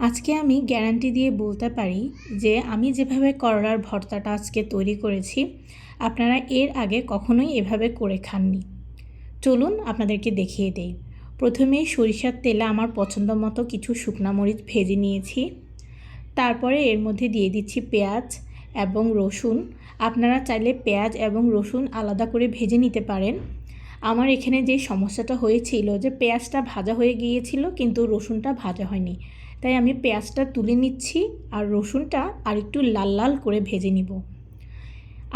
আজকে আমি গ্যারান্টি দিয়ে বলতে পারি যে আমি যেভাবে করলার ভর্তাটা আজকে তৈরি করেছি আপনারা এর আগে কখনোই এভাবে করে খাননি। চলুন আপনাদেরকে দেখিয়ে দেই। প্রথমেই সরিষার তেলে আমার পছন্দ মতো কিছু শুকনা মরিচ ভেজে নিয়েছি। তারপরে এর মধ্যে দিয়ে দিচ্ছি পেঁয়াজ এবং রসুন। আপনারা চাইলে পেঁয়াজ এবং রসুন আলাদা করে ভেজে নিতে পারেন। আমার এখানে যে সমস্যাটা হয়েছিল যে পেঁয়াজটা ভাজা হয়ে গিয়েছিল কিন্তু রসুনটা ভাজা হয়নি, তাই আমি পেঁয়াজটা তুলে নিচ্ছি আর রসুনটা আরেকটু লাল লাল করে ভেজে নিব।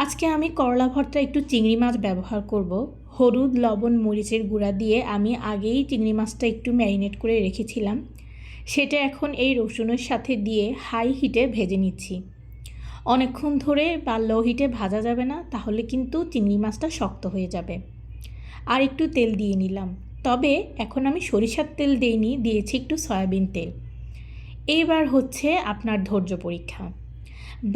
আজকে আমি করলা ভর্তা একটু চিংড়ি মাছ ব্যবহার করব। হলুদ, লবণ, মরিচের গুঁড়া দিয়ে আমি আগেই চিংড়ি মাছটা একটু ম্যারিনেট করে রেখেছিলাম, সেটা এখন এই রসুনের সাথে দিয়ে হাই হিটে ভেজে নিচ্ছি। অনেকক্ষণ ধরে বা লো হিটে ভাজা যাবে না, তাহলে কিন্তু চিংড়ি মাছটা শক্ত হয়ে যাবে। আর একটু তেল দিয়ে নিলাম, তবে এখন আমি সরিষার তেল দিইনি, দিয়েছি একটু সয়াবিন তেল। এইবার হচ্ছে আপনার ধৈর্য পরীক্ষা।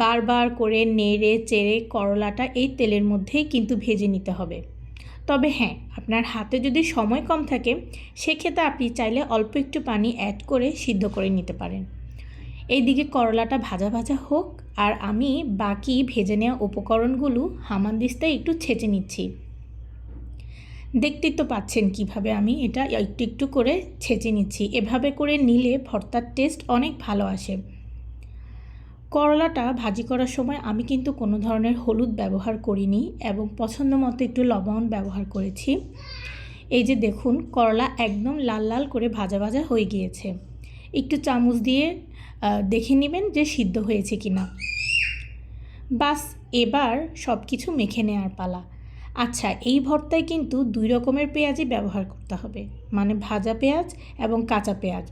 বারবার করে নেড়ে চেড়ে করলাটা এই তেলের মধ্যেই কিন্তু ভেজে নিতে হবে। তবে হ্যাঁ, আপনার হাতে যদি সময় কম থাকে সেক্ষেত্রে আপনি চাইলে অল্প একটু পানি অ্যাড করে সিদ্ধ করে নিতে পারেন। এইদিকে করলাটা ভাজা ভাজা হোক আর আমি বাকি ভেজে নেওয়া উপকরণগুলো হামানদিস্তায় একটু ছেঁচে নিচ্ছি। দেখতেই তো পাচ্ছেন কিভাবে আমি এটা একটু একটু করে ছেঁচে নিচ্ছি। এভাবে করে নিলে ভর্তার টেস্ট অনেক ভালো আসে। করলাটা ভাজি করার সময় আমি কিন্তু কোনো ধরনের হলুদ ব্যবহার করিনি এবং পছন্দ মতো একটু লবণ ব্যবহার করেছি। এই যে দেখুন, করলা একদম লাল লাল করে ভাজা ভাজা হয়ে গিয়েছে। একটু চামচ দিয়ে দেখে নেবেন যে সিদ্ধ হয়েছে কিনা। বাস, এবার সব কিছু মেখে নেওয়ার পালা। আচ্ছা, এই ভর্তায় কিন্তু দুই রকমের পেঁয়াজই ব্যবহার করতে হবে, মানে ভাজা পেঁয়াজ এবং কাঁচা পেঁয়াজ।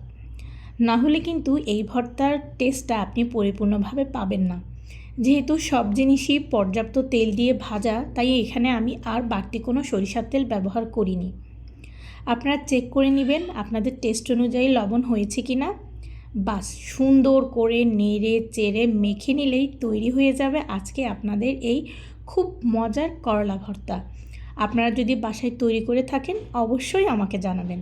না হলে কিন্তু এই ভর্তার টেস্টটা আপনি পরিপূর্ণভাবে পাবেন না। যেহেতু সব জিনিসই পর্যাপ্ত তেল দিয়ে ভাজা, তাই এখানে আমি আর বাড়তি কোনো সরিষার তেল ব্যবহার করিনি। আপনারা চেক করে নেবেন আপনাদের টেস্ট অনুযায়ী লবণ হয়েছে কি না। বাস, সুন্দর করে নেড়ে চেড়ে মেখে নিলেই তৈরি হয়ে যাবে আজকে আপনাদের এই খুব মজার করলা ভর্তা। আপনারা যদি বাসায় তৈরি করে থাকেন অবশ্যই আমাকে জানাবেন।